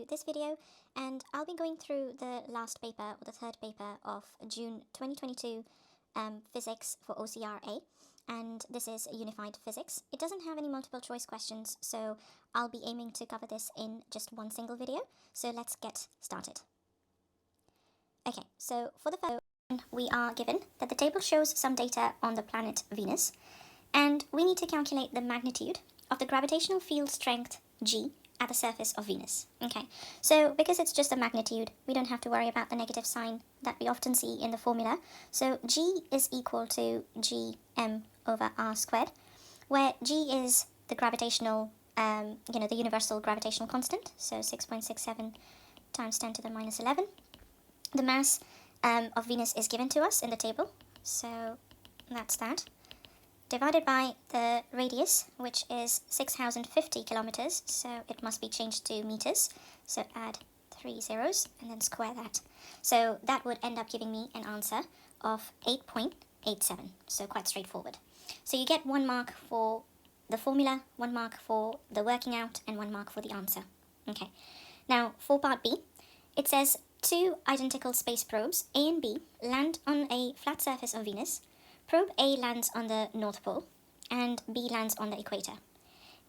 this video, and I'll be going through the last paper, or the third paper of June 2022 physics for OCRA, and this is unified physics. It doesn't have any multiple choice questions, so I'll be aiming to cover this in just one single video, so let's get started. Okay, so for the first one, we are given that the table shows some data on the planet Venus, and we need to calculate the magnitude of the gravitational field strength G at the surface of Venus. Okay, so because it's just a magnitude, we don't have to worry about the negative sign that we often see in the formula. So G is equal to Gm over r squared, where G is the gravitational, the universal gravitational constant, so 6.67 times 10 to the minus 11. The mass of Venus is given to us in the table, so that's that, divided by the radius, which is 6,050 kilometers, so it must be changed to meters, so add 3 zeros and then square that. So that would end up giving me an answer of 8.87, so quite straightforward. So you get 1 mark for the formula, 1 mark for the working out, and 1 mark for the answer. Okay, now for part B, it says 2 identical space probes, A and B, land on a flat surface of Venus. Probe A lands on the North Pole, and B lands on the equator.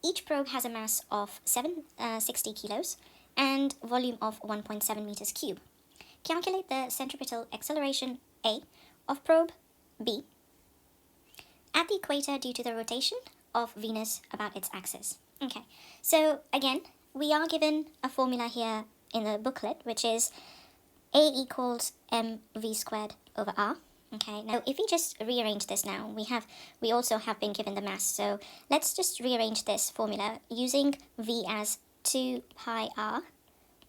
Each probe has a mass of 760 kilos and volume of 1.7 meters cube. Calculate the centripetal acceleration A of probe B at the equator due to the rotation of Venus about its axis. Okay, so again, we are given a formula here in the booklet, which is A equals mv squared over r. Okay, now if we just rearrange this now, we also have been given the mass, so let's just rearrange this formula using v as 2 pi r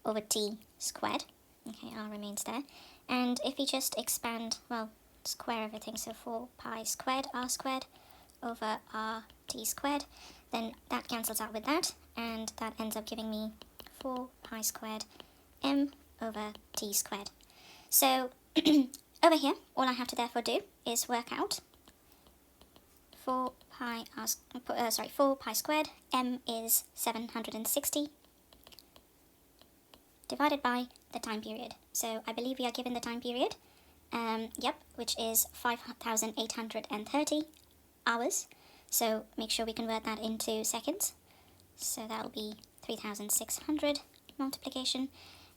over t squared. Okay, r remains there, and if we just expand, well, square everything, so 4 pi squared r squared over r t squared, then that cancels out with that, and that ends up giving me 4 pi squared m over t squared. So over here, all I have to therefore do is work out 4 pi squared, m is 760, divided by the time period. So I believe we are given the time period, which is 5,830 hours. So make sure we convert that into seconds. So that'll be 3,600 multiplication,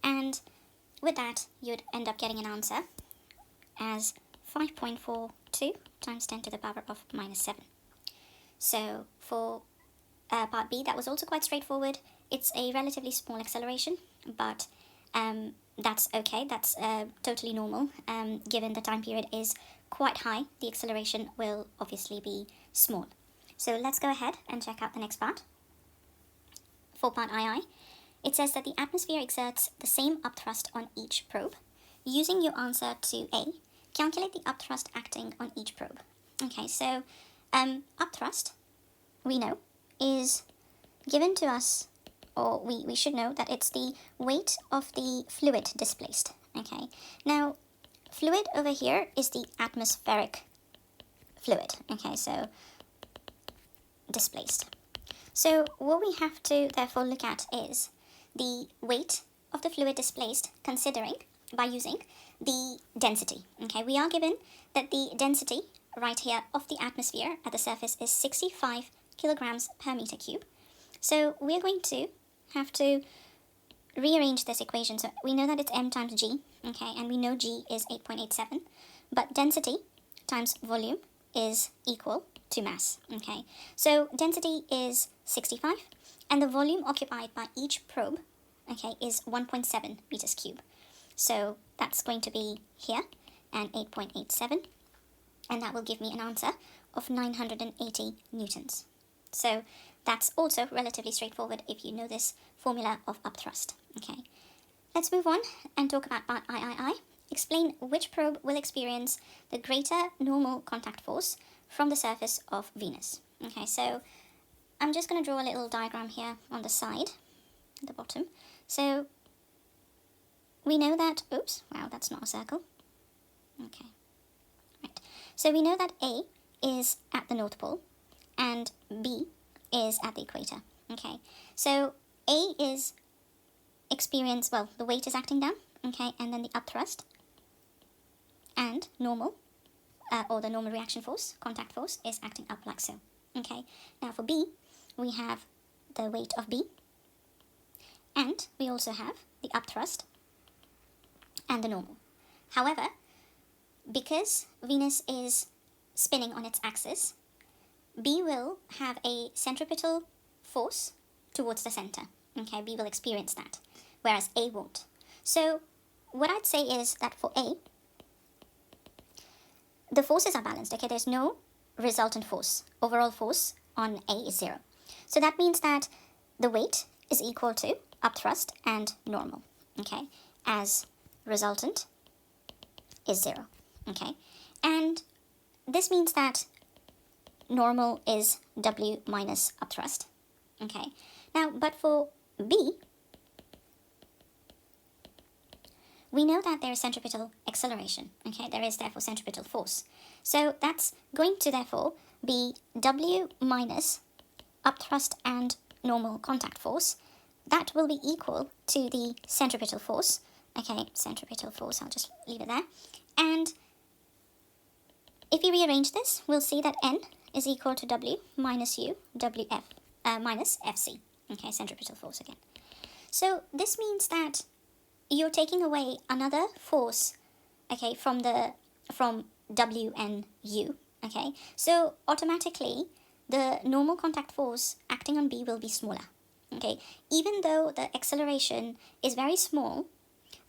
and with that, you'd end up getting an answer as 5.42 times 10 to the power of minus 7. So for part B, that was also quite straightforward. It's a relatively small acceleration, but that's okay. That's totally normal. Given the time period is quite high, the acceleration will obviously be small. So let's go ahead and check out the next part. For part II, it says that the atmosphere exerts the same upthrust on each probe. Using your answer to A, calculate the upthrust acting on each probe. Okay, so upthrust, we know, is given to us, or we should know that it's the weight of the fluid displaced. Okay, now fluid over here is the atmospheric fluid. Okay, so displaced. So what we have to therefore look at is the weight of the fluid displaced by using the density. Okay, we are given that the density right here of the atmosphere at the surface is 65 kilograms per meter cube. So we're going to have to rearrange this equation. So we know that it's m times g, okay, and we know g is 8.87, but density times volume is equal to mass. Okay, so density is 65, and the volume occupied by each probe, okay, is 1.7 meters cube. So that's going to be here, and 8.87, and that will give me an answer of 980 newtons. So that's also relatively straightforward if you know this formula of upthrust. Okay, let's move on and talk about part III. Explain which probe will experience the greater normal contact force from the surface of Venus. Okay, so I'm just going to draw a little diagram here on the side, at the bottom. So we know that, oops, wow, that's not a circle. Okay, right. So we know that A is at the North Pole and B is at the equator. Okay, so A is experience, well, the weight is acting down, okay, and then the upthrust and normal, or the normal reaction force, contact force, is acting up like so, okay. Now for B, we have the weight of B, and we also have the upthrust and the normal. However, because Venus is spinning on its axis, B will have a centripetal force towards the center, okay, B will experience that, whereas A won't. So what I'd say is that for A, the forces are balanced, okay, there's no resultant force. Overall force on A is 0. So that means that the weight is equal to upthrust and normal, okay, as resultant is 0, okay. And this means that normal is W minus upthrust, okay. Now, but for B, we know that there is centripetal acceleration, okay, there is therefore centripetal force. So that's going to therefore be W minus upthrust and normal contact force. That will be equal to the centripetal force, okay, centripetal force, I'll just leave it there. And if we rearrange this, we'll see that N is equal to W minus U, WF, minus FC, okay, centripetal force again. So this means that you're taking away another force, okay, from W and U, okay. So automatically the normal contact force acting on B will be smaller, okay. Even though the acceleration is very small,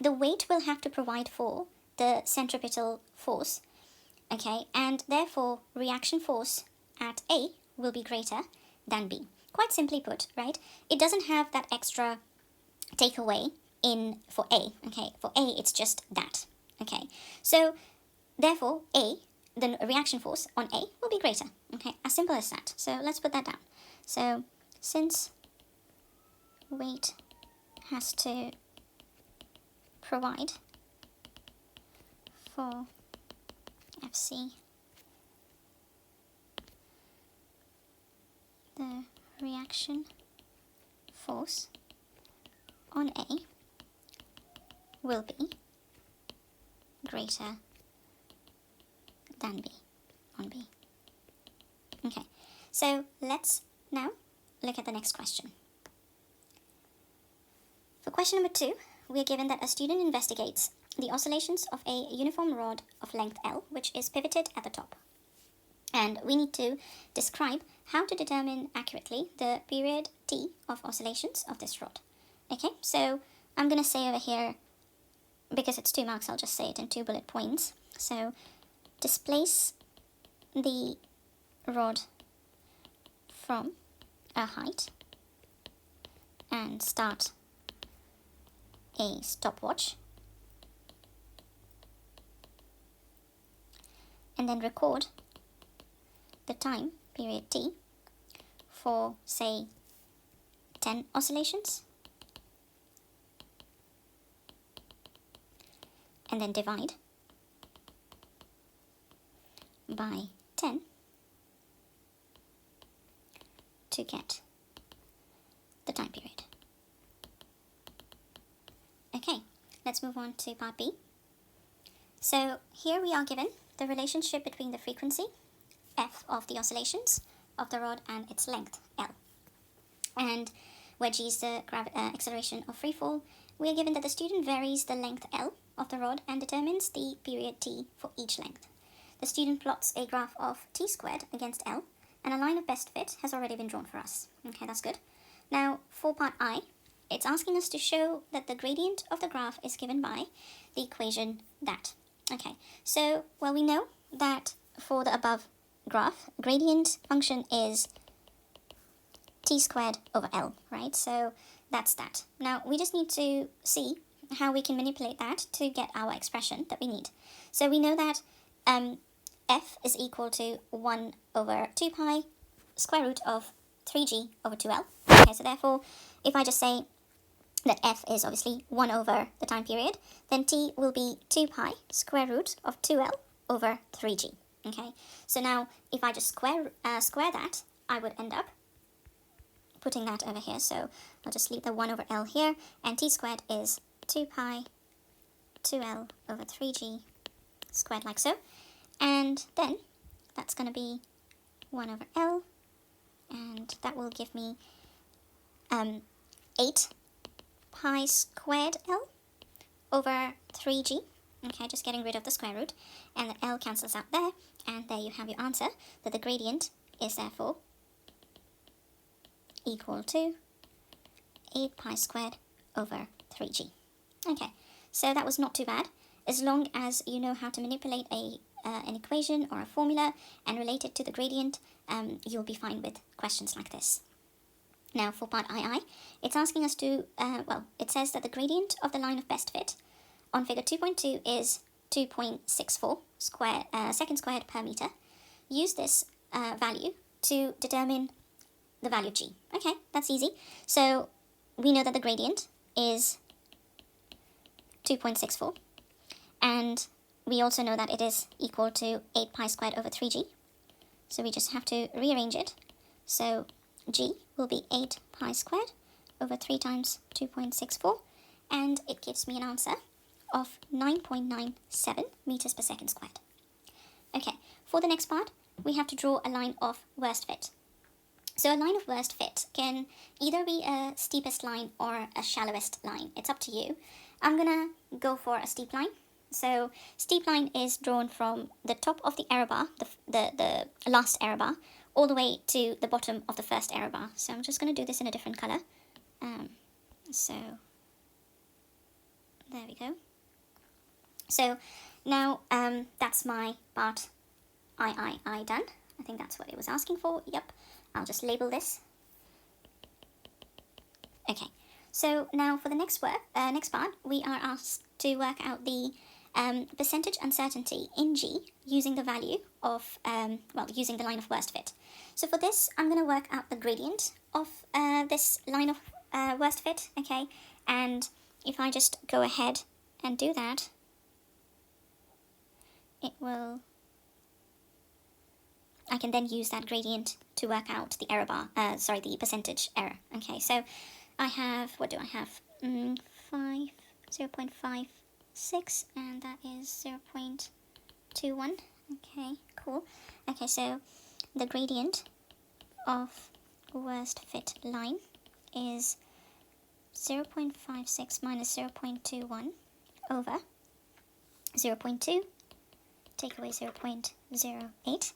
the weight will have to provide for the centripetal force, okay, and therefore reaction force at A will be greater than B. Quite simply put, right, it doesn't have that extra takeaway in for A, okay, for A it's just that, okay. So therefore A, the reaction force on A will be greater, okay, as simple as that. So let's put that down. So since weight has to provide for FC, the reaction force on A will be greater than B on B. Okay, so let's now look at the next question. For question number 2, we are given that a student investigates the oscillations of a uniform rod of length L, which is pivoted at the top. And we need to describe how to determine accurately the period T of oscillations of this rod. Okay, so I'm going to say over here, because it's 2 marks, I'll just say it in 2 bullet points. So displace the rod from a height and start a stopwatch, and then record the time period T for, say, 10 oscillations, and then divide by 10 to get the time period. Okay, let's move on to part B. So here we are given the relationship between the frequency f of the oscillations of the rod and its length L. And where g is the acceleration of free fall, we are given that the student varies the length L of the rod and determines the period T for each length. The student plots a graph of T squared against L, and a line of best fit has already been drawn for us. Okay, that's good. Now, for part I, it's asking us to show that the gradient of the graph is given by the equation that. Okay, so, well, we know that for the above graph, gradient function is T squared over L, right? So that's that. Now, we just need to see how we can manipulate that to get our expression that we need. So we know that f is equal to 1 over 2 pi square root of 3g over 2l. Okay, so therefore, if I just say that f is obviously 1 over the time period, then t will be 2 pi square root of 2l over 3g. Okay, so now if I just square that, I would end up putting that over here, so I'll just leave the 1 over L here, and t squared is 2 pi 2L over 3g squared, like so. And then that's going to be 1 over L, and that will give me 8 pi squared L over 3g. Okay, just getting rid of the square root, and the L cancels out there, and there you have your answer, that the gradient is therefore equal to 8 pi squared over 3g. Okay, so that was not too bad. As long as you know how to manipulate an equation or a formula and relate it to the gradient, you'll be fine with questions like this. Now for part II, it's asking us to, it says that the gradient of the line of best fit on figure 2.2 is 2.64 seconds squared per meter. Use this value to determine the value of g. Okay, that's easy. So we know that the gradient is 2.64, and we also know that it is equal to 8 pi squared over 3g. So we just have to rearrange it. So g will be 8 pi squared over 3 times 2.64, and it gives me an answer of 9.97 meters per second squared. Okay, for the next part, we have to draw a line of worst fit. So a line of worst fit can either be a steepest line or a shallowest line. It's up to you. I'm gonna go for a steep line. So steep line is drawn from the top of the error bar, the last error bar, all the way to the bottom of the first error bar. So I'm just going to do this in a different color. So there we go. So now that's my part I done. I think that's what it was asking for. Yep, I'll just label this. Okay, so now for the next part, we are asked to work out the percentage uncertainty in G using the value of, using the line of worst fit. So for this, I'm going to work out the gradient of this line of worst fit, okay? And if I just go ahead and do that, I can then use that gradient to work out the error bar, the percentage error. Okay, so I have, what do I have? 0.56, and that is 0.21. Okay, cool. Okay, so the gradient of worst fit line is 0.56 minus 0.21 over 0.2, take away 0.08,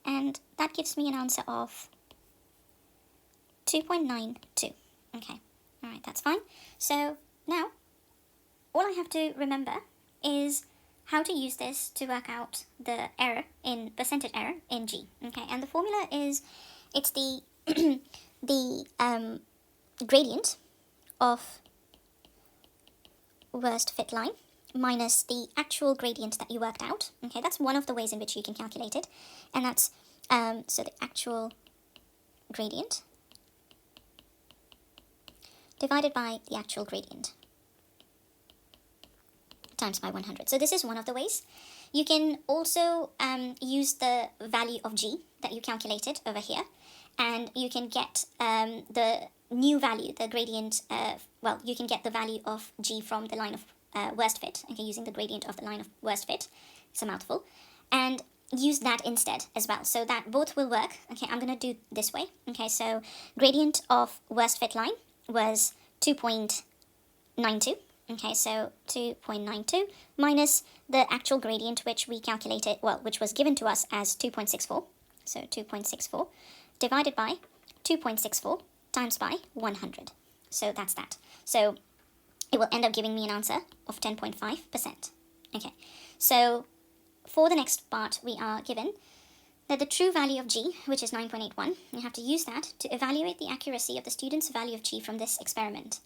and that gives me an answer of 2.92. Okay, alright, that's fine. So now, all I have to remember is how to use this to work out the error in percentage error in G. Okay, and the formula is, it's the the gradient of worst fit line minus the actual gradient that you worked out. Okay, that's one of the ways in which you can calculate it, and that's so the actual gradient divided by the actual gradient times by 100. So this is one of the ways. You can also use the value of G that you calculated over here, and you can get the new value, the gradient, you can get the value of G from the line of worst fit, okay, using the gradient of the line of worst fit. It's a mouthful. And use that instead as well, so that both will work. Okay, I'm going to do this way. Okay, so gradient of worst fit line was 2.92. Okay, so 2.92 minus the actual gradient, which we calculated, which was given to us as 2.64. So 2.64 divided by 2.64 times by 100. So that's that. So it will end up giving me an answer of 10.5%. Okay, so for the next part, we are given that the true value of G, which is 9.81, you have to use that to evaluate the accuracy of the student's value of G from this experiment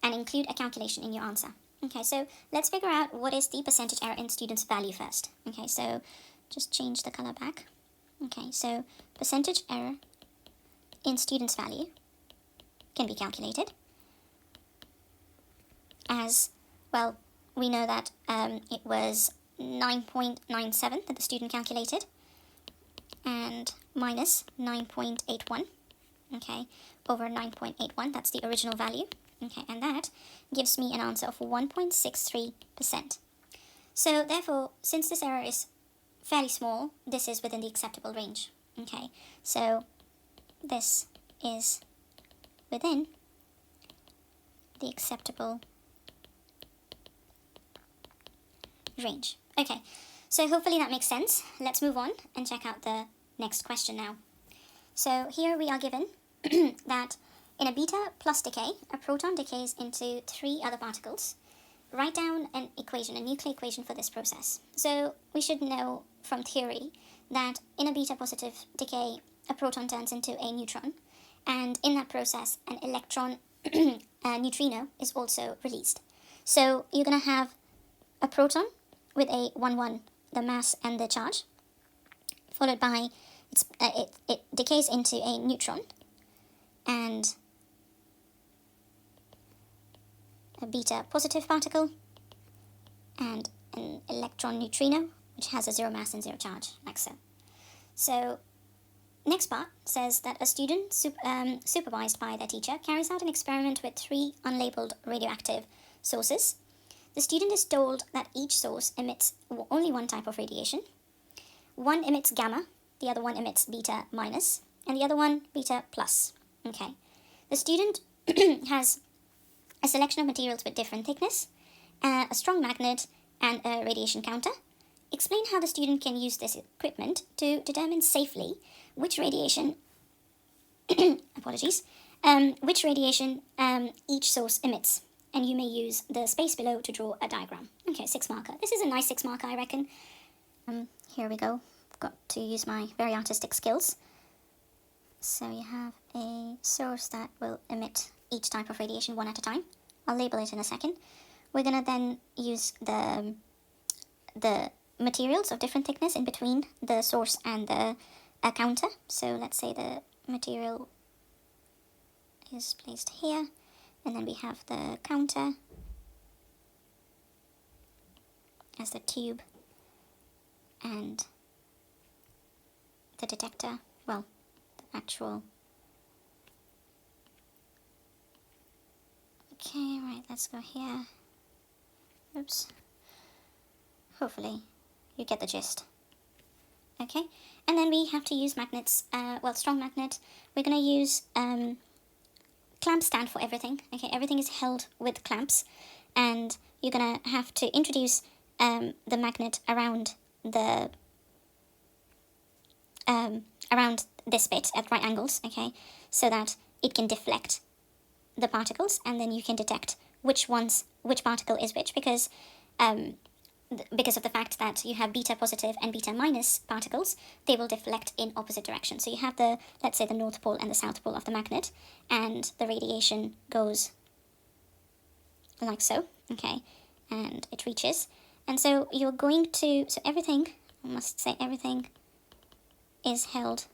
and include a calculation in your answer. Okay, so let's figure out what is the percentage error in student's value first. Okay, so just change the color back. Okay, so percentage error in student's value can be calculated as, we know that it was 9.97 that the student calculated, and minus 9.81, okay, over 9.81. That's the original value. Okay, and that gives me an answer of 1.63%. So therefore, since this error is fairly small, this is within the acceptable range. Okay, so this is within the acceptable range. Okay, so hopefully that makes sense. Let's move on and check out the next question now. So here we are given that in a beta plus decay, a proton decays into 3 other particles. Write down an equation, a nuclear equation for this process. So we should know from theory that in a beta positive decay, a proton turns into a neutron, and in that process, an electron neutrino is also released. So you're going to have a proton with a 1-1, the mass and the charge, followed by it decays into a neutron and a beta positive particle and an electron neutrino, which has a 0 mass and 0 charge, like so. So next part says that a student supervised by their teacher carries out an experiment with 3 unlabeled radioactive sources. The student is told that each source emits only one type of radiation. One emits gamma, the other one emits beta minus, and the other one beta plus. Okay. The student has a selection of materials with different thickness, a strong magnet, and a radiation counter. Explain how the student can use this equipment to determine safely which radiation which radiation each source emits. And you may use the space below to draw a diagram. Okay, 6 marker. This is a nice 6 marker, I reckon. Here we go. I've got to use my very artistic skills. So you have a source that will emit each type of radiation one at a time. I'll label it in a second. We're going to then use the materials of different thickness in between the source and the counter. So let's say the material is placed here, and then we have the counter as the tube and the detector, well, the actual. Okay, right, let's go here. Oops. Hopefully you get the gist. Okay, and then we have to use magnets, strong magnet. We're going to use, clamps stand for everything. Okay, everything is held with clamps, and you're going to have to introduce the magnet around the, around this bit at right angles, okay, so that it can deflect the particles, and then you can detect which particle is which, because of the fact that you have beta positive and beta minus particles, they will deflect in opposite directions. So you have the, let's say, the north pole and the south pole of the magnet, and the radiation goes like so, okay, and it reaches. And so you're going to, so everything, I must say everything is held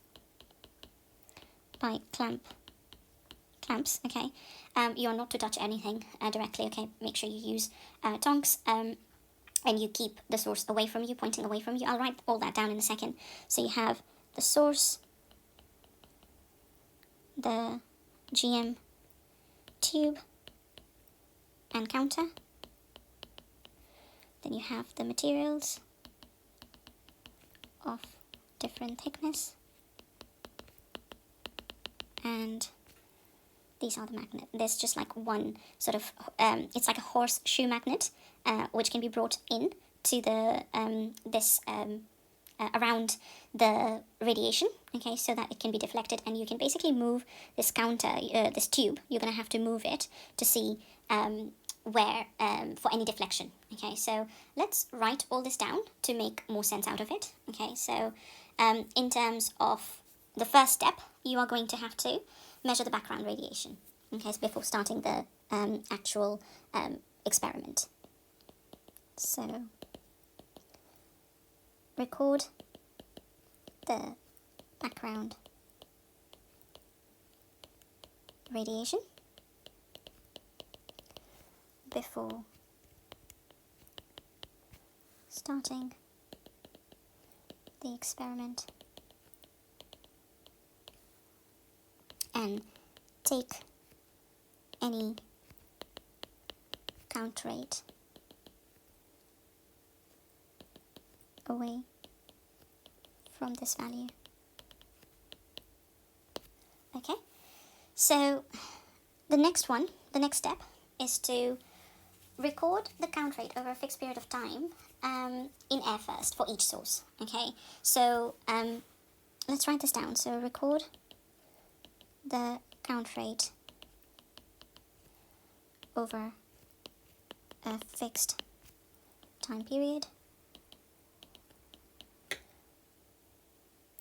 by clamps, okay. You're not to touch anything directly, okay. Make sure you use tongs, and you keep the source away from you, pointing away from you. I'll write all that down in a second. So you have the source, the GM tube and counter. Then you have the materials of different thickness, and these are the magnet. There's just like one sort of, it's like a horseshoe magnet, which can be brought in to the, around the radiation, okay, so that it can be deflected, and you can basically move this counter, this tube. You're going to have to move it to see where, for any deflection, okay. So let's write all this down to make more sense out of it, okay. So in terms of the first step, you are going to have to measure the background radiation, okay, so before starting the actual experiment. So record the background radiation before starting the experiment. and take any count rate away from this value. Okay, so the next step is to record the count rate over a fixed period of time in air first for each source. Okay, so let's write this down. So record the count rate over a fixed time period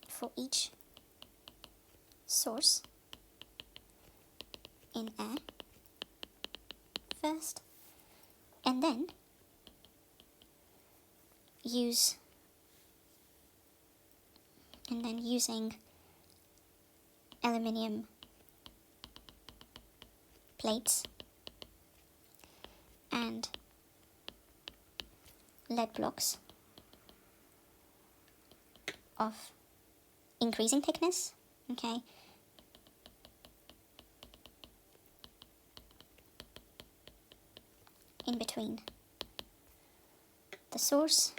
for each source in air first, and then using aluminium plates and lead blocks of increasing thickness, okay, in between the source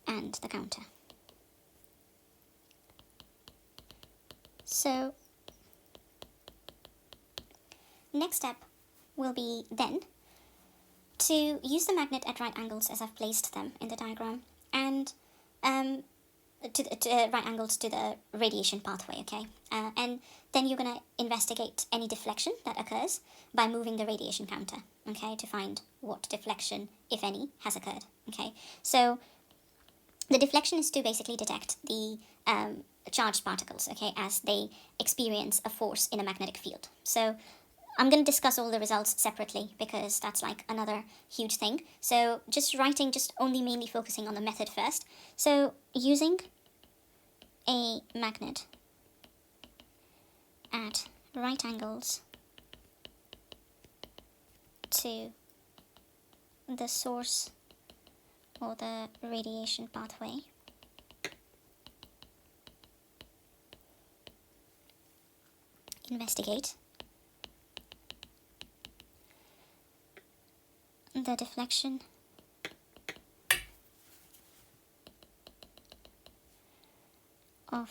and the counter. So next step will be then to use the magnet at right angles as I've placed them in the diagram, and to right angles to the radiation pathway, okay? And then you're going to investigate any deflection that occurs by moving the radiation counter, okay, to find what deflection, if any, has occurred, okay? So the deflection is to basically detect the charged particles, okay, as they experience a force in a magnetic field. So I'm going to discuss all the results separately because that's like another huge thing. So just only mainly focusing on the method first. So using a magnet at right angles to the source or the radiation pathway, investigate the deflection of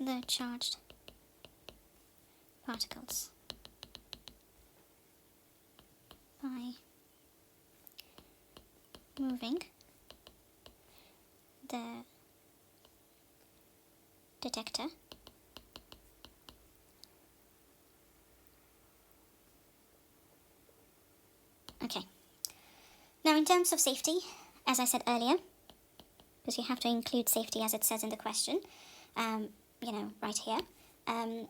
the charged particles by moving the detector Okay. Now in terms of safety, as I said earlier, because you have to include safety as it says in the question, right here.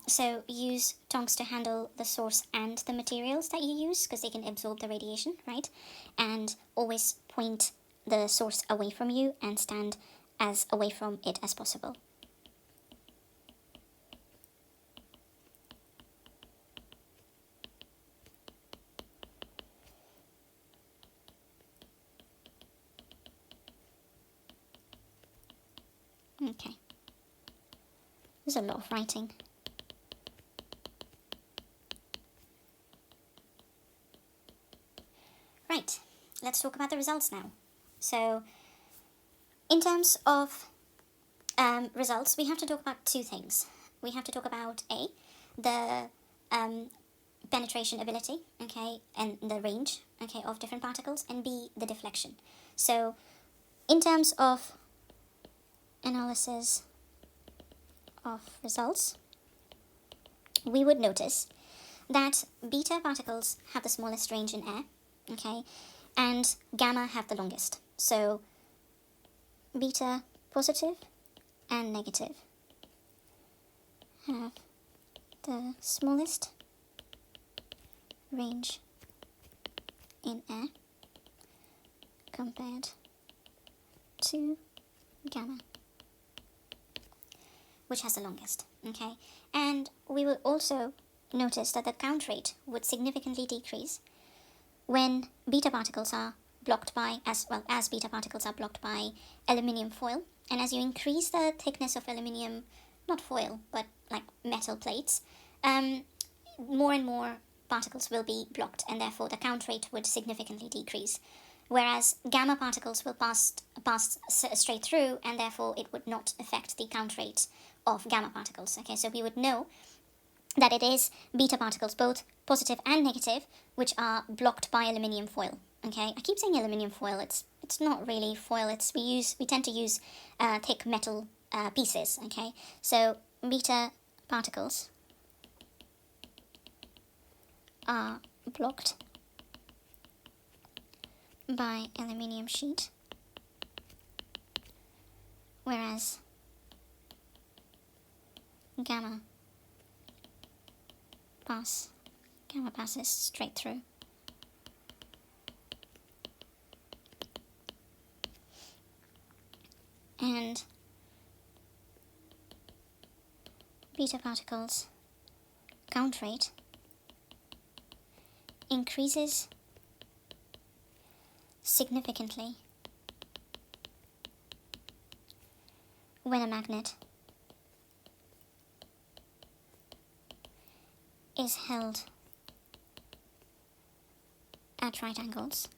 So use tongs to handle the source and the materials that you use because they can absorb the radiation, right? And always point the source away from you and stand as away from it as possible. Okay. There's a lot of writing. Right, let's talk about the results now. So, in terms of results, we have to talk about two things. We have to talk about A, the penetration ability, okay, and the range, okay, of different particles, and B, the deflection. So, in terms of analysis of results, we would notice that beta particles have the smallest range in air, okay, and gamma have the longest. So beta positive and negative have the smallest range in air compared to gamma, which has the longest, okay? And we will also notice that the count rate would significantly decrease when beta particles are blocked by, as beta particles are blocked by aluminium foil, And as you increase the thickness of aluminium, not foil, but like metal plates, more and more particles will be blocked, and therefore the count rate would significantly decrease. Whereas gamma particles will pass straight through, and therefore it would not affect the count rate of gamma particles. Okay, so we would know that it is beta particles, both positive and negative, which are blocked by aluminium foil. Okay, I keep saying aluminium foil. It's not really foil. We tend to use thick metal pieces. Okay, so beta particles are blocked by aluminium sheet, whereas gamma passes straight through. And beta particles count rate increases significantly when a magnet is held at right angles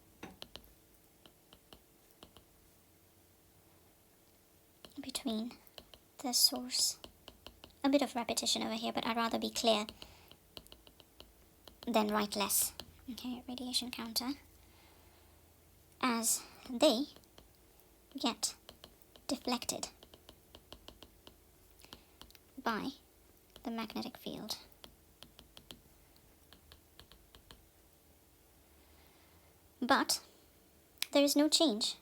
between the source. A bit of repetition over here, but I'd rather be clear than write less. Okay, radiation counter. As they get deflected by the magnetic field. But there is no change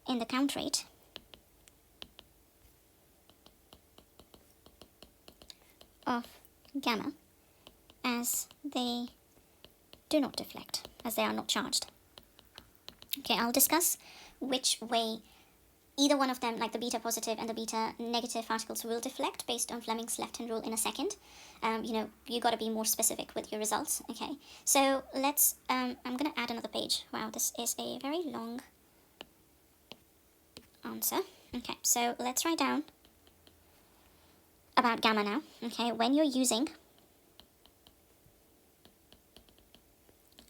in the count rate of gamma as they do not deflect, as they are not charged. Okay, I'll discuss which way either one of them, like the beta positive and the beta negative particles, will deflect based on Fleming's left-hand rule in a second. You got to be more specific with your results. Okay, so let's, I'm going to add another page. Wow, this is a very long answer. Okay, so let's write down about gamma now. Okay, when you're using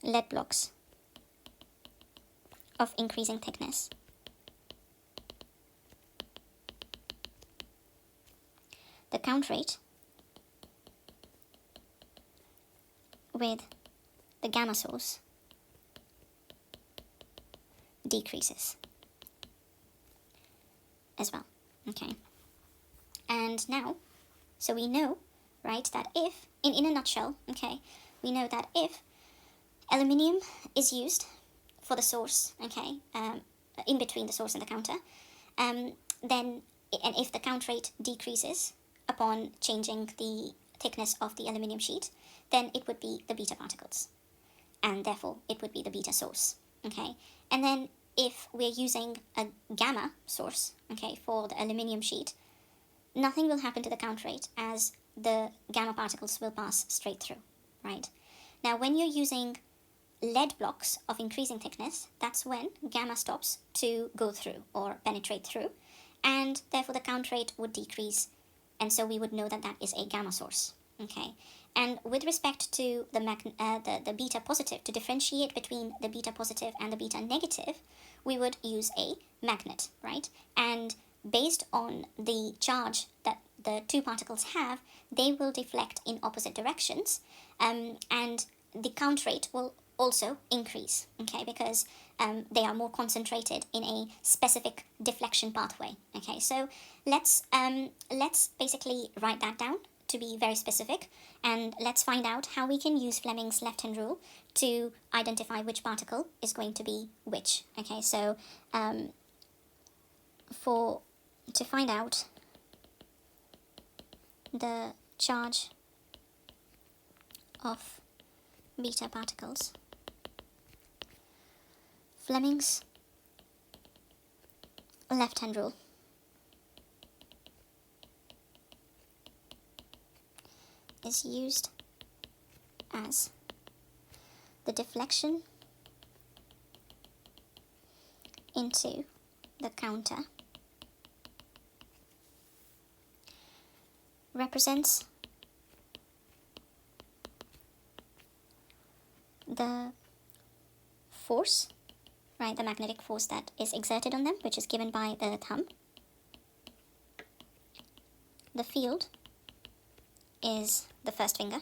lead blocks of increasing thickness, the count rate with the gamma source decreases as well. Okay, and now, so we know, right, that if, in a nutshell, okay, we know that if aluminium is used for the source, okay, in between the source and the counter, then, and if the count rate decreases upon changing the thickness of the aluminium sheet, then it would be the beta particles, and therefore it would be the beta source. Okay, and then if we're using a gamma source, okay, for the aluminium sheet, nothing will happen to the count rate as the gamma particles will pass straight through, right? Now, when you're using lead blocks of increasing thickness, that's when gamma stops to go through or penetrate through, and therefore the count rate would decrease, and so we would know that that is a gamma source. Okay, and with respect to the beta positive, to differentiate between the beta positive and the beta negative, we would use a magnet, right? And based on the charge that the two particles have, they will deflect in opposite directions, and the count rate will also increase, okay, because they are more concentrated in a specific deflection pathway. Okay, so let's basically write that down to be very specific, and let's find out how we can use Fleming's left-hand rule to identify which particle is going to be which. Okay, so to find out the charge of beta particles, Fleming's left-hand rule is used as the deflection into the counter represents the force, right, the magnetic force that is exerted on them, which is given by the thumb. The field is the first finger.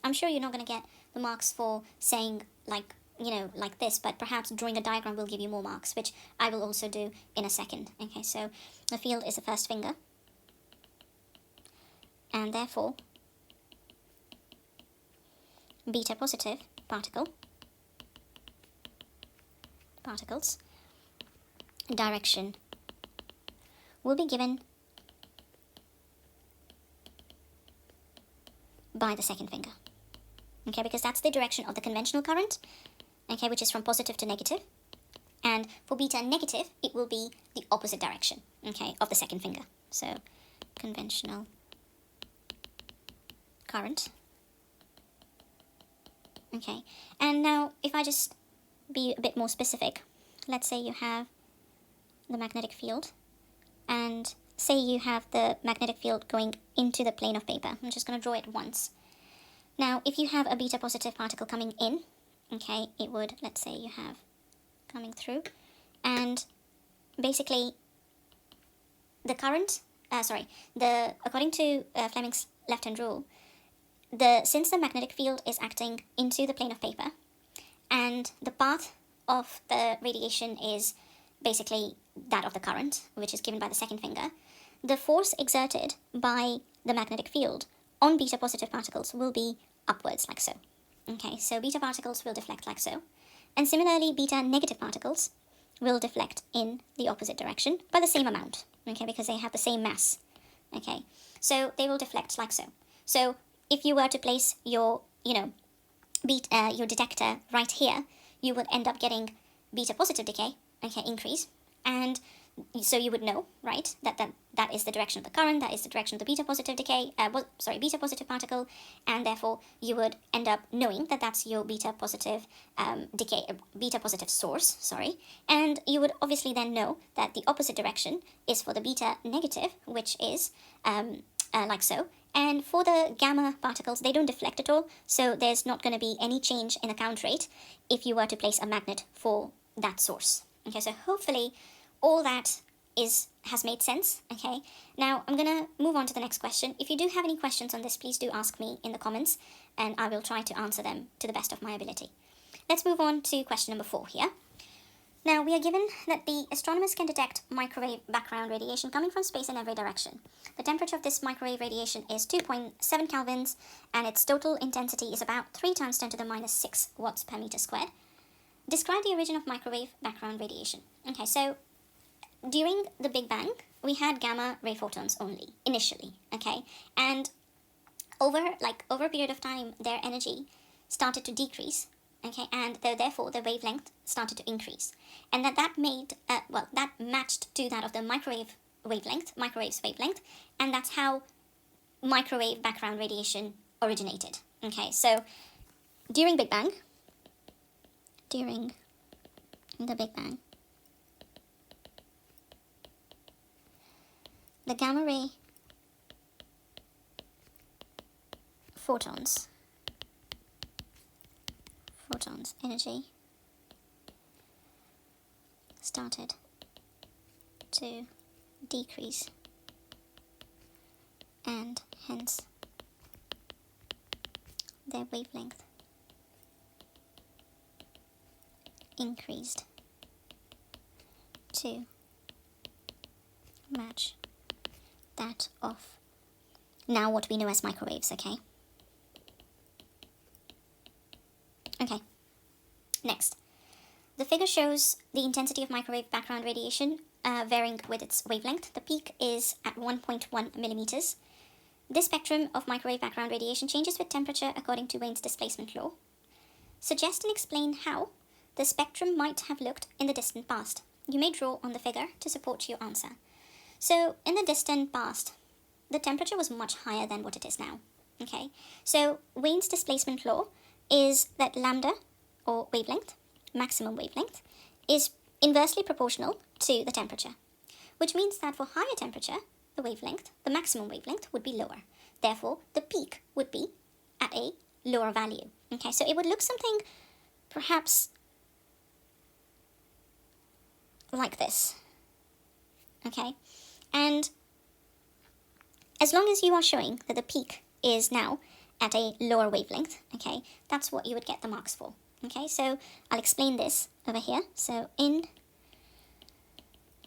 I'm sure you're not going to get the marks for saying like this, but perhaps drawing a diagram will give you more marks, which I will also do in a second. Okay, so the field is the first finger, and therefore beta positive particles direction will be given by the second finger. Okay, because that's the direction of the conventional current, okay, which is from positive to negative. And for beta negative, it will be the opposite direction, okay, of the second finger. So conventional current. Okay, and now if I just be a bit more specific, let's say you have the magnetic field, and say you have the magnetic field going into the plane of paper. I'm just going to draw it once. Now, if you have a beta positive particle coming in, okay, it would, let's say you have coming through, and basically the current, according to Fleming's left-hand rule, since the magnetic field is acting into the plane of paper, and the path of the radiation is basically that of the current, which is given by the second finger, the force exerted by the magnetic field on beta positive particles will be upwards, like so. Okay, so beta particles will deflect like so. And similarly, beta negative particles will deflect in the opposite direction by the same amount, okay, because they have the same mass. Okay, so they will deflect like so. So if you were to place your, your detector right here, you would end up getting beta positive decay, okay, increase, and so you would know, right, that is the direction of the current, that is the direction of the beta positive decay, beta positive particle, and therefore you would end up knowing that that's your beta positive decay, beta positive source, and you would obviously then know that the opposite direction is for the beta negative, which is like so. And for the gamma particles, they don't deflect at all, so there's not going to be any change in the count rate if you were to place a magnet for that source. Okay, so hopefully all that has made sense. Okay, now I'm going to move on to the next question. If you do have any questions on this, please do ask me in the comments, and I will try to answer them to the best of my ability. Let's move on to question number 4 here. Now, we are given that the astronomers can detect microwave background radiation coming from space in every direction. The temperature of this microwave radiation is 2.7 kelvins, and its total intensity is about 3 times 10 to the minus 6 watts per meter squared. Describe the origin of microwave background radiation. Okay, so during the Big Bang, we had gamma ray photons only, initially, okay? And over a period of time, their energy started to decrease, okay? And therefore, the wavelength started to increase. And that matched to that of the microwave's wavelength, and that's how microwave background radiation originated. Okay, so during the Big Bang, the gamma ray photons energy started to decrease, and hence their wavelength increased to match that of now what we know as microwaves. Okay, next, the figure shows the intensity of microwave background radiation varying with its wavelength. The peak is at 1.1 millimeters. This spectrum of microwave background radiation changes with temperature according to Wien's displacement law. Suggest and explain how the spectrum might have looked in the distant past. You may draw on the figure to support your answer. So in the distant past, the temperature was much higher than what it is now. Okay, so Wien's displacement law is that lambda, or wavelength, maximum wavelength, is inversely proportional to the temperature, which means that for higher temperature, the wavelength, the maximum wavelength, would be lower. Therefore, the peak would be at a lower value. Okay, so it would look something perhaps like this. Okay, and as long as you are showing that the peak is now at a lower wavelength, okay, that's what you would get the marks for. Okay, so I'll explain this over here. So in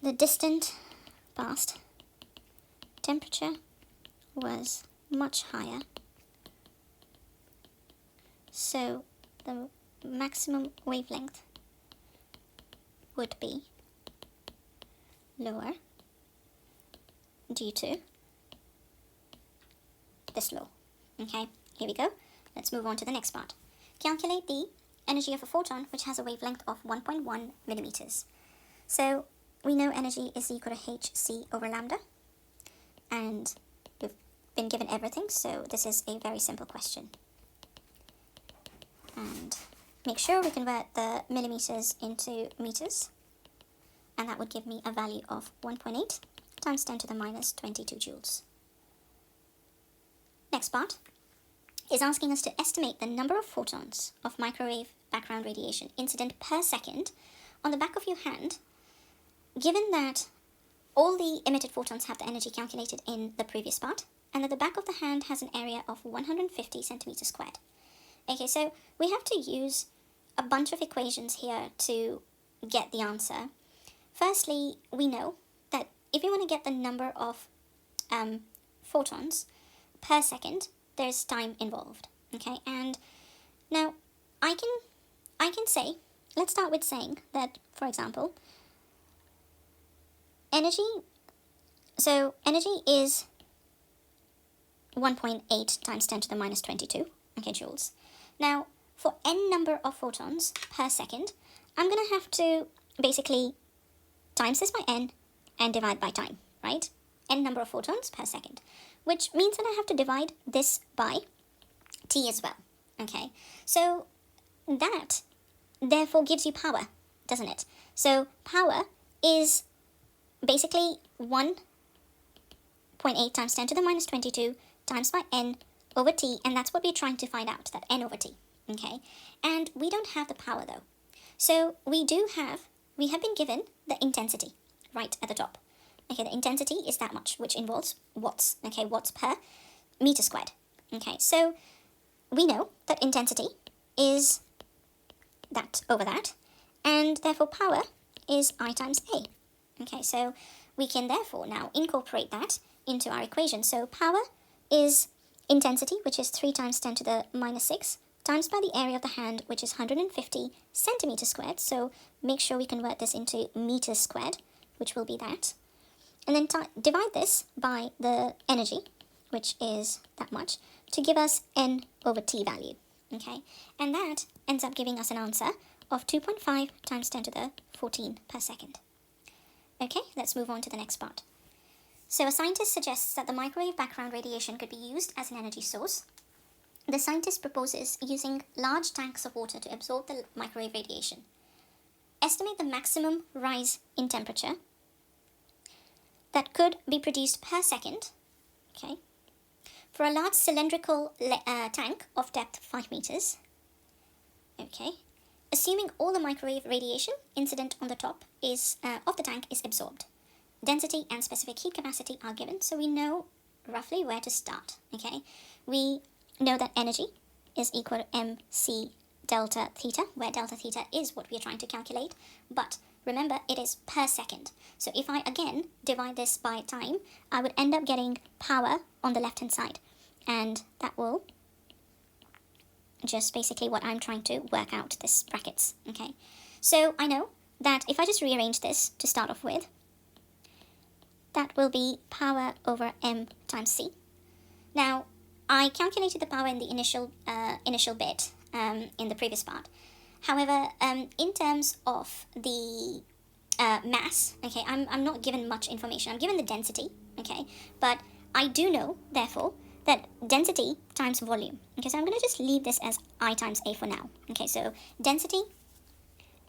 the distant past, temperature was much higher, so the maximum wavelength would be lower due to this law. Okay, here we go. Let's move on to the next part. Calculate the energy of a photon which has a wavelength of 1.1 millimeters. So we know energy is equal to hc over lambda, and we've been given everything, so this is a very simple question. And make sure we convert the millimeters into meters, and that would give me a value of 1.8 times 10 to the minus 22 joules. Next part is asking us to estimate the number of photons of microwave background radiation incident per second on the back of your hand, given that all the emitted photons have the energy calculated in the previous part, and that the back of the hand has an area of 150 centimeters squared. Okay, so we have to use a bunch of equations here to get the answer. Firstly, we know that if you want to get the number of photons per second, there's time involved. Okay, and now I can say, let's start with saying that, for example, energy is 1.8 times 10 to the minus 22, okay, joules. Now, for n number of photons per second, I'm going to have to basically times this by n and divide by time, right? N number of photons per second, which means that I have to divide this by t as well, okay? So that therefore gives you power, doesn't it? So power is basically 1.8 times 10 to the minus 22 times by n over t, and that's what we're trying to find out, that n over t, okay? And we don't have the power though. So we have been given the intensity right at the top. Okay, the intensity is that much, which involves watts, okay, watts per meter squared. Okay, so we know that intensity is that over that, and therefore power is I times A. Okay, so we can therefore now incorporate that into our equation. So power is intensity, which is 3 times 10 to the minus 6, times by the area of the hand, which is 150 centimeters squared. So make sure we convert this into meters squared, which will be that. And then divide this by the energy, which is that much, to give us n over t value. Okay, and that ends up giving us an answer of 2.5 times 10 to the 14 per second. Okay, let's move on to the next part. So a scientist suggests that the microwave background radiation could be used as an energy source. The scientist proposes using large tanks of water to absorb the microwave radiation. Estimate the maximum rise in temperature that could be produced per second, okay, for a large cylindrical tank of depth 5 meters, okay, assuming all the microwave radiation incident on the top is of the tank is absorbed. Density and specific heat capacity are given, so we know roughly where to start, okay. We know that energy is equal to mc delta theta, where delta theta is what we are trying to calculate, but remember it is per second. So if I again divide this by time, I would end up getting power on the left hand side, and that will just basically what I'm trying to work out, this brackets, okay. So I know that if I just rearrange this to start off with, that will be power over m times c. Now I calculated the power in the initial bit in the previous part. However, in terms of the mass, okay, I'm not given much information. I'm given the density, okay, but I do know, therefore, that density times volume. Okay, so I'm going to just leave this as I times A for now. Okay, so density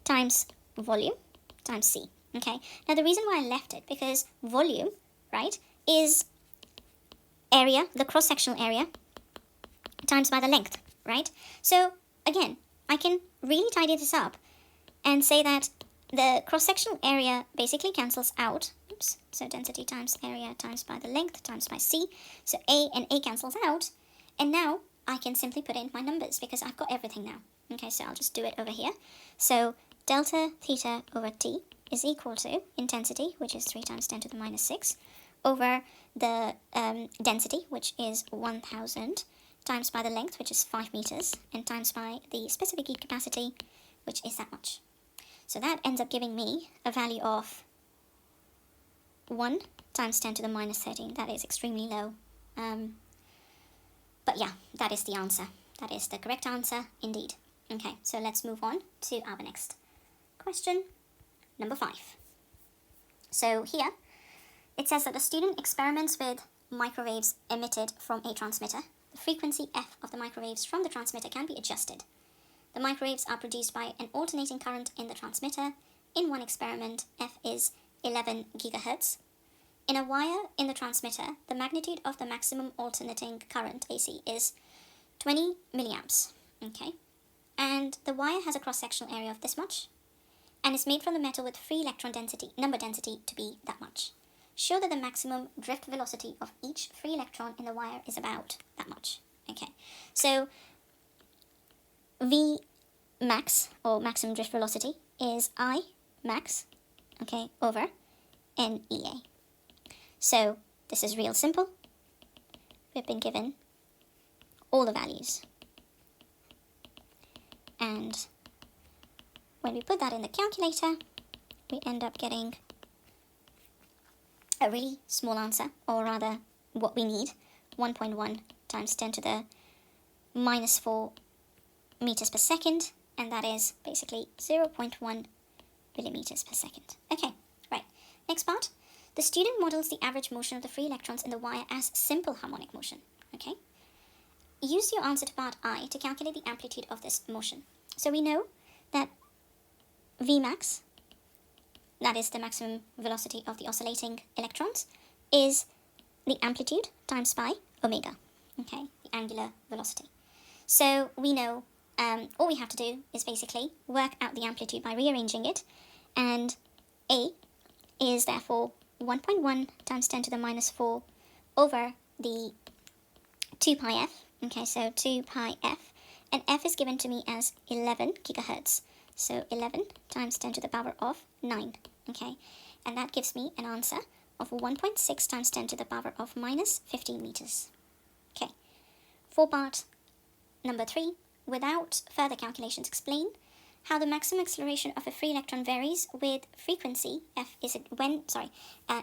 times volume times C. Okay, now the reason why I left it, because volume, right, is area, the cross-sectional area, times by the length, right? So again, I can really tidy this up and say that the cross-sectional area basically cancels out. Oops, so density times area times by the length times by C. So A and A cancels out, and now I can simply put in my numbers because I've got everything now. Okay, so I'll just do it over here. So delta theta over T is equal to intensity, which is 3 times 10 to the minus 6, over the density, which is 1000, times by the length, which is 5 meters, and times by the specific heat capacity, which is that much. So that ends up giving me a value of 1 times 10 to the minus 13. That is extremely low. But yeah, that is the answer. That is the correct answer indeed. Okay, so let's move on to our next question, number 5. So here, it says that a student experiments with microwaves emitted from a transmitter. The frequency f of the microwaves from the transmitter can be adjusted. The microwaves are produced by an alternating current in the transmitter. In one experiment, f is 11 gigahertz. In a wire in the transmitter, the magnitude of the maximum alternating current AC is 20 milliamps. Okay, and the wire has a cross-sectional area of this much and is made from the metal with free electron density, number density, to be that much. Show that the maximum drift velocity of each free electron in the wire is about that much. Okay, so V max, or maximum drift velocity, is I max, okay, over NEA. So this is real simple. We've been given all the values. And when we put that in the calculator, we end up getting a really small answer, or rather what we need, 1.1 times 10 to the minus 4 meters per second, and that is basically 0.1 millimeters per second. Okay, right, next part. The student models the average motion of the free electrons in the wire as simple harmonic motion. Okay, use your answer to part I to calculate the amplitude of this motion. So we know that Vmax, that is the maximum velocity of the oscillating electrons, is the amplitude times by omega, okay, the angular velocity. So we know all we have to do is basically work out the amplitude by rearranging it, and A is therefore 1.1 times 10 to the minus 4 over the 2 pi f, okay, so 2 pi f, and f is given to me as 11 gigahertz, so 11 times 10 to the power of 9, okay, and that gives me an answer of 1.6 times 10 to the power of minus 15 meters. Okay, for part number 3, without further calculations, explain how the maximum acceleration of a free electron varies with frequency f is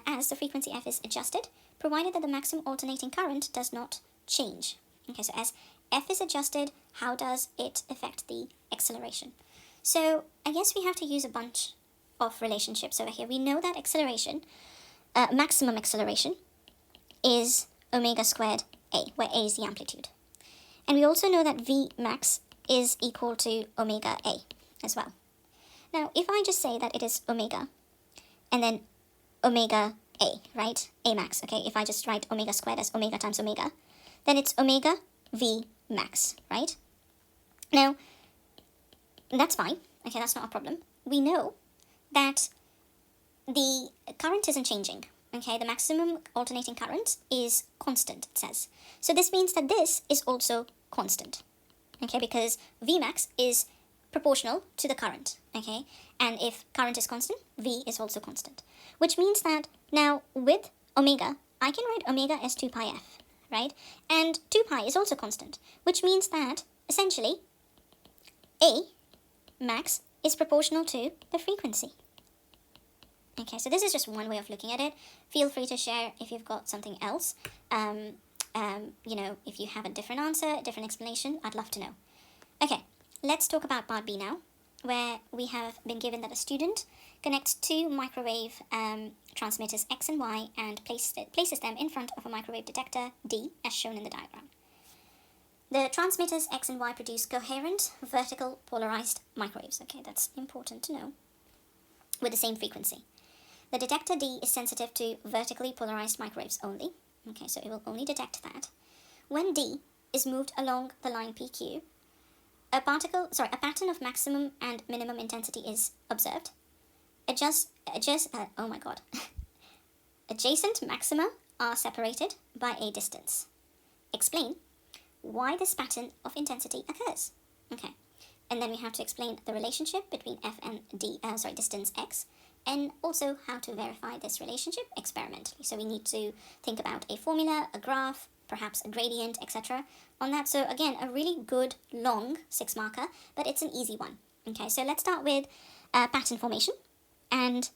as the frequency f is adjusted, provided that the maximum alternating current does not change. Okay, so as f is adjusted, how does it affect the acceleration? So I guess we have to use a bunch of relationships over here. We know that acceleration, maximum acceleration, is omega squared a, where a is the amplitude. And we also know that V max is equal to omega a as well. Now, if I just say that it is omega, and then omega a, right? A max, okay? If I just write omega squared as omega times omega, then it's omega V max, right? Now, that's fine. Okay, that's not a problem. We know that the current isn't changing. Okay, the maximum alternating current is constant, it says. So this means that this is also constant. Okay, because Vmax is proportional to the current. Okay, and if current is constant, V is also constant. Which means that now with omega, I can write omega as 2 pi f, right? And 2 pi is also constant, which means that essentially A max is proportional to the frequency. Okay, so this is just one way of looking at it. Feel free to share if you've got something else. You know, if you have a different answer, a different explanation, I'd love to know. Okay, let's talk about part B now, where we have been given that a student connects two microwave transmitters X and Y and places them in front of a microwave detector D, as shown in the diagram. The transmitters X and Y produce coherent, vertical, polarized microwaves. Okay, that's important to know. With the same frequency. The detector D is sensitive to vertically polarized microwaves only. Okay, so it will only detect that. When D is moved along the line PQ, a pattern of maximum and minimum intensity is observed. Adjacent maxima are separated by a distance. Explain why this pattern of intensity occurs. Okay, and then we have to explain the relationship between F and distance X, and also how to verify this relationship experimentally. So we need to think about a formula, a graph, perhaps a gradient, etc. on that. So again, a really good long 6 marker, but it's an easy one. Okay, so let's start with pattern formation. And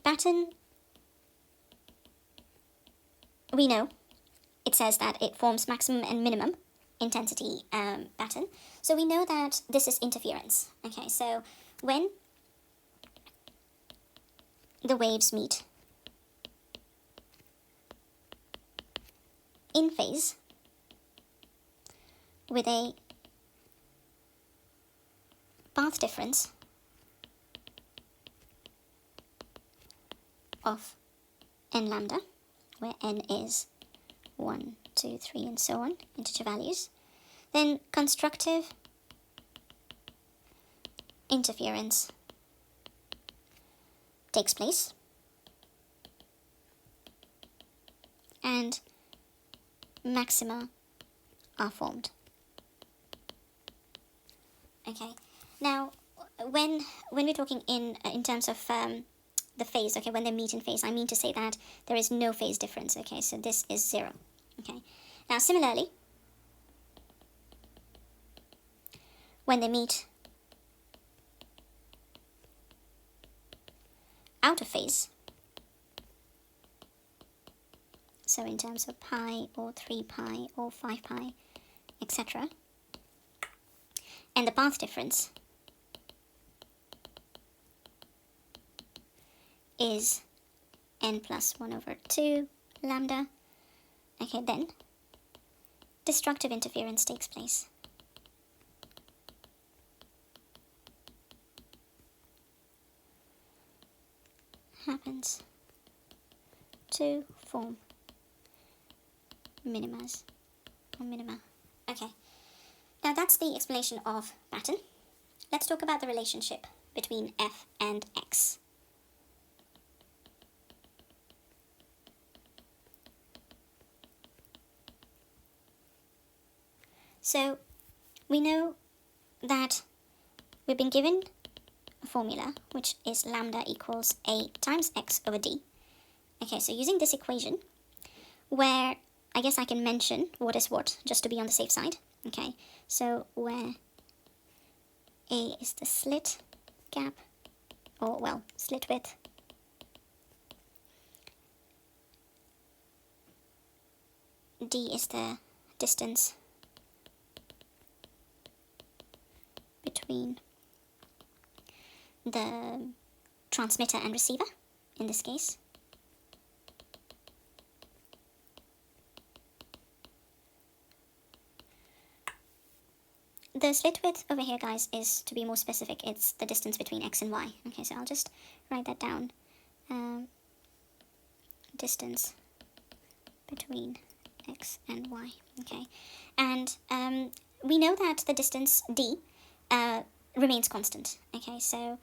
pattern, we know it says that it forms maximum and minimum intensity pattern. So we know that this is interference. Okay, so when the waves meet in phase with a path difference of n lambda, where n is 1, 2, 3, and so on, integer values, then constructive interference takes place, and maxima are formed. Okay, now when we're talking in terms of the phase, okay, when they meet in phase, I mean to say that there is no phase difference. Okay, so this is 0. Okay, now similarly, when they meet out of phase, so in terms of pi or 3 pi or 5 pi, etc., and the path difference is n plus 1 over 2 lambda, okay, then destructive interference takes place. Happens to form minimas or minima. Okay, now that's the explanation of pattern. Let's talk about the relationship between F and X. So we know that we've been given a formula which is lambda equals A times X over D. Okay, so using this equation, where I guess I can mention what is what, just to be on the safe side. Okay, so where A is the slit gap, or well, slit width, D is the distance between the transmitter and receiver, in this case. The slit width over here, guys, is, to be more specific, it's the distance between X and Y. Okay, so I'll just write that down. Distance between X and Y. Okay, and we know that the distance D remains constant. Okay, so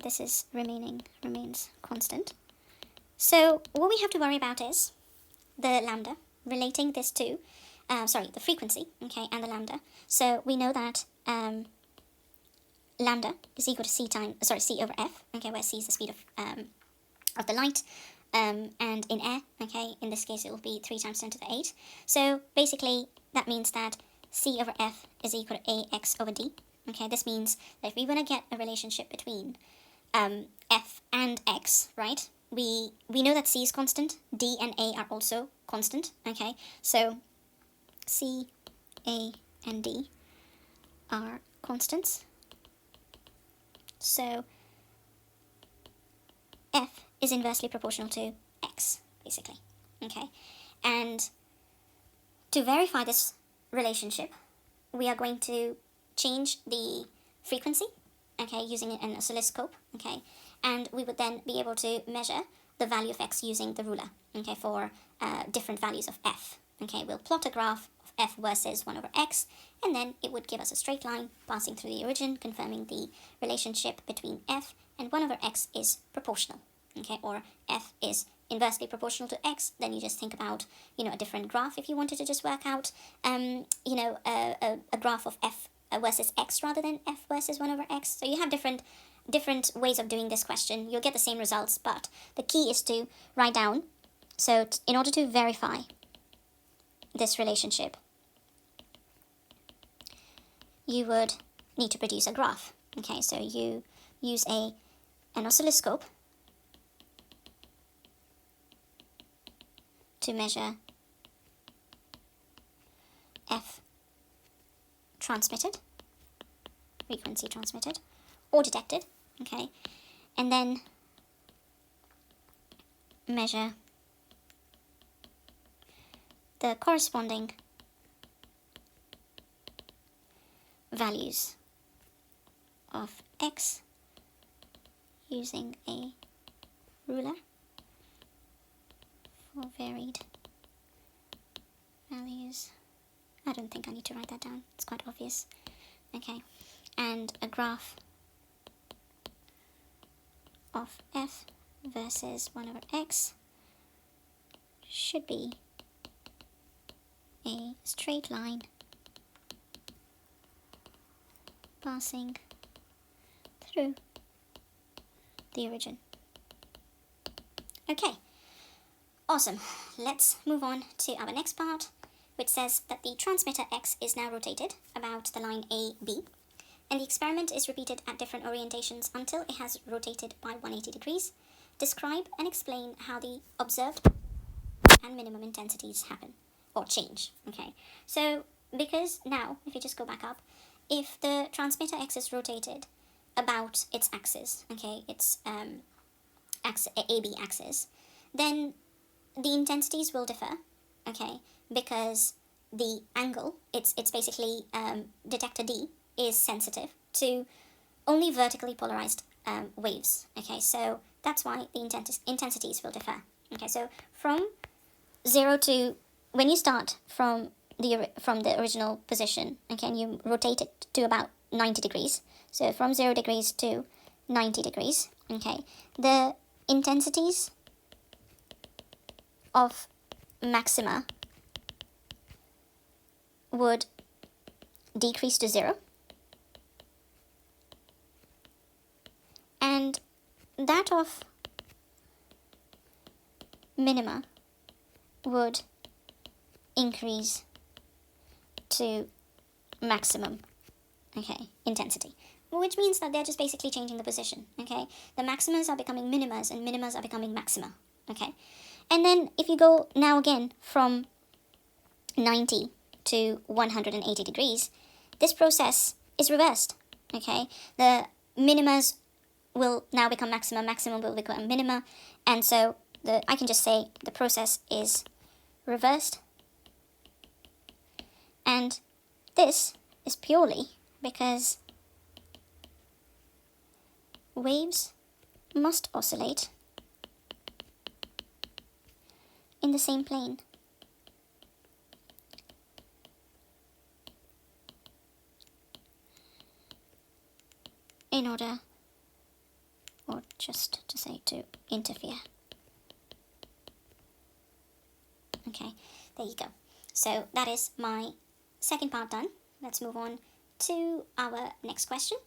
this is remains constant. So what we have to worry about is the lambda, relating this to the frequency, okay, and the lambda. So we know that lambda is equal to c over f, okay, where c is the speed of the light, and in air, okay, in this case it will be 3 times 10 to the 8. So basically that means that c over f is equal to ax over d. Okay, this means that if we want to get a relationship between f and x, right, we know that c is constant, d and a are also constant. Okay, so c, a, and d are constants. So F is inversely proportional to X, basically. Okay, and to verify this relationship, we are going to change the frequency, okay, using an oscilloscope, okay, and we would then be able to measure the value of X using the ruler, okay, for different values of F. Okay, we'll plot a graph of F versus 1 over X, and then it would give us a straight line passing through the origin, confirming the relationship between F and 1 over X is proportional, okay, or F is inversely proportional to X. Then you just think about, a different graph if you wanted to just work out, a graph of F versus X rather than F versus 1 over X. So you have different ways of doing this question. You'll get the same results, but the key is to write down. So in order to verify this relationship, you would need to produce a graph. Okay, so you use an oscilloscope to measure F transmitted, frequency transmitted, or detected, okay, and then measure the corresponding values of X using a ruler for varied values. I don't think I need to write that down, it's quite obvious. Okay, and a graph of F versus 1 over X should be a straight line passing through the origin. Okay, awesome. Let's move on to our next part, which says that the transmitter X is now rotated about the line AB, and the experiment is repeated at different orientations until it has rotated by 180 degrees. Describe and explain how the observed and minimum intensities happen or change. Okay, so because now, if you just go back up, if the transmitter X is rotated about its axis, okay, its AB axis, then the intensities will differ, okay, because the angle, it's basically detector D is sensitive to only vertically polarized waves, okay, so that's why the intensities will differ. Okay, so from 0 to, when you start from the original position, okay, and you rotate it to about 90 degrees, so from 0 degrees to 90 degrees, okay, the intensities of maxima would decrease to 0, and that of minima would increase to maximum, okay, intensity, which means that they're just basically changing the position, okay. The maximas are becoming minimas and minimas are becoming maxima, okay. And then if you go now again from 90 to 180 degrees, this process is reversed, okay. The minimas will now become maxima, maximum will become minima, and so I can just say the process is reversed, and this is purely because waves must oscillate in the same plane. In order, or just to say, to interfere. Okay, there you go. So that is my second part done. Let's move on to our next question.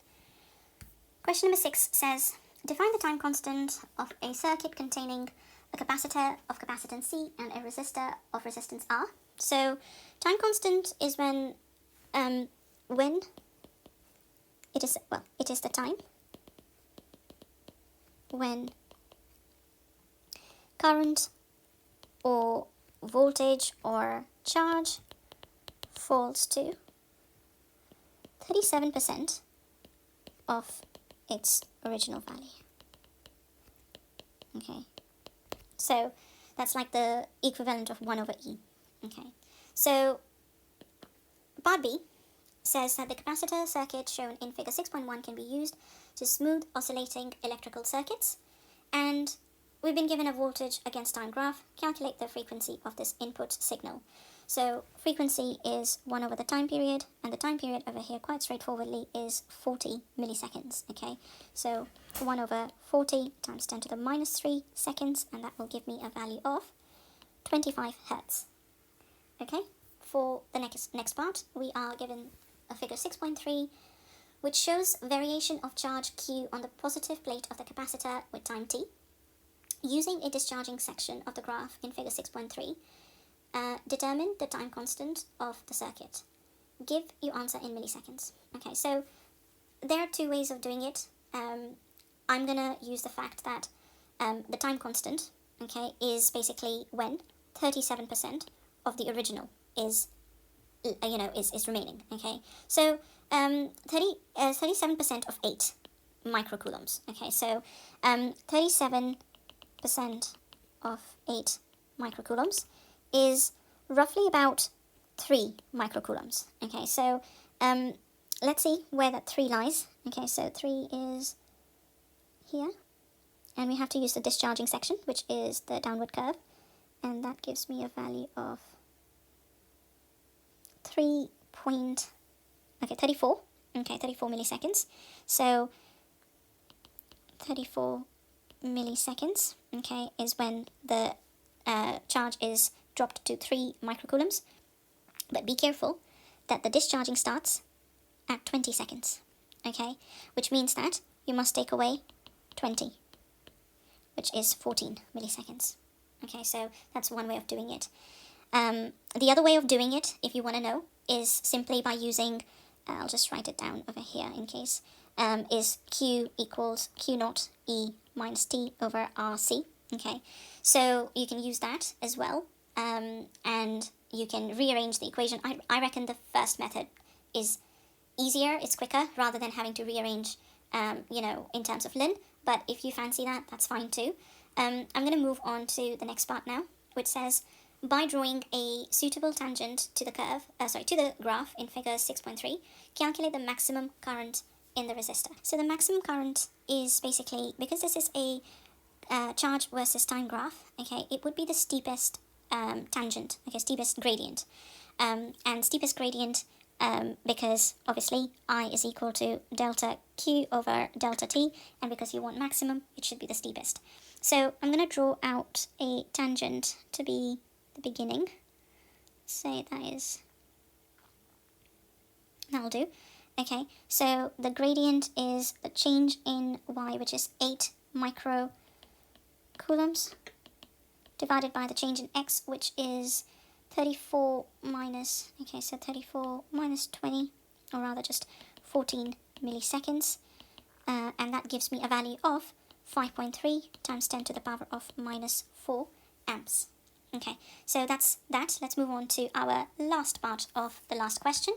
Question number 6 says, define the time constant of a circuit containing a capacitor of capacitance C and a resistor of resistance R. So time constant is when it is the time when current or voltage or charge falls to 37% of its original value. Okay, so that's like the equivalent of 1 over E. Okay, so part B says that the capacitor circuit shown in figure 6.1 can be used to smooth oscillating electrical circuits, and we've been given a voltage against time graph. Calculate the frequency of this input signal. So frequency is 1 over the time period, and the time period over here quite straightforwardly is 40 milliseconds. Okay, so 1 over 40 times 10 to the minus 3 seconds, and that will give me a value of 25 hertz. Okay, for the next part, we are given a figure 6.3, which shows variation of charge Q on the positive plate of the capacitor with time t. Using a discharging section of the graph in figure 6.3, determine the time constant of the circuit. Give your answer in milliseconds. Okay, so there are two ways of doing it. I'm going to use the fact that the time constant, okay, is basically when 37% of the original is remaining. Okay, so 37% of 8 microcoulombs. Okay, so 37% of 8 microcoulombs is roughly about 3 microcoulombs. Okay, so let's see where that 3 lies. Okay, so 3 is here, and we have to use the discharging section, which is the downward curve, and that gives me a value of 34. Okay, 34 milliseconds. So 34 milliseconds, okay, is when the charge is dropped to 3 microcoulombs. But be careful that the discharging starts at 20 seconds, okay, which means that you must take away 20, which is 14 milliseconds. Okay, so that's one way of doing it. The other way of doing it, if you want to know, is simply by using, I'll just write it down over here in case, is Q equals Q naught E minus T over RC. Okay, so you can use that as well, and you can rearrange the equation. I reckon the first method is easier, it's quicker, rather than having to rearrange, in terms of Lin. But if you fancy that, that's fine too. I'm going to move on to the next part now, which says, by drawing a suitable tangent to the to the graph in figure 6.3, calculate the maximum current in the resistor. So the maximum current is basically, because this is a charge versus time graph, okay, it would be the steepest tangent, okay, steepest gradient. And steepest gradient, because obviously I is equal to delta Q over delta T, and because you want maximum, it should be the steepest. So I'm going to draw out a tangent to be the beginning. Say that'll do. Okay, so the gradient is the change in y, which is 8 microcoulombs, divided by the change in x, which is 34 minus, okay, so 34 minus 20, or rather just 14 milliseconds, and that gives me a value of 5.3 times 10 to the power of minus 4 amps. Okay, so that's that. Let's move on to our last part of the last question,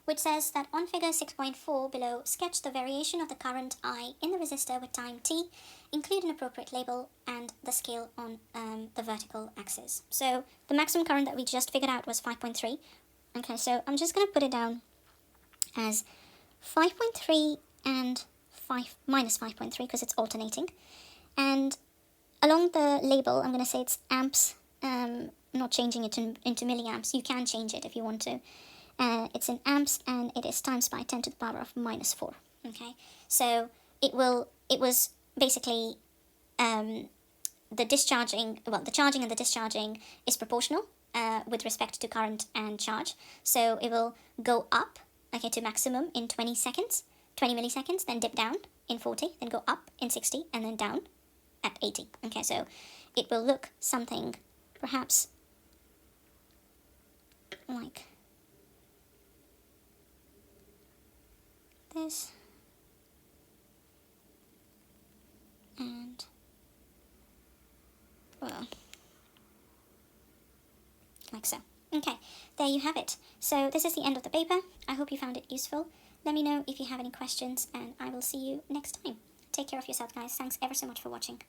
which says that on figure 6.4 below, sketch the variation of the current I in the resistor with time t, include an appropriate label, and the scale on the vertical axis. So the maximum current that we just figured out was 5.3. Okay, so I'm just going to put it down as 5.3 and 5 minus 5.3 because it's alternating. And along the label, I'm going to say it's amps, not changing it into milliamps. You can change it if you want to. It's in amps, and it is times by 10 to the power of minus 4. Okay, so it was basically the charging and the discharging is proportional with respect to current and charge. So it will go up, okay, to maximum in 20 milliseconds, then dip down in 40, then go up in 60, and then down at 80. Okay, so it will look something perhaps like this, and well, like so. Okay, there you have it. So this is the end of the paper. I hope you found it useful. Let me know if you have any questions, and I will see you next time. Take care of yourself, guys. Thanks ever so much for watching.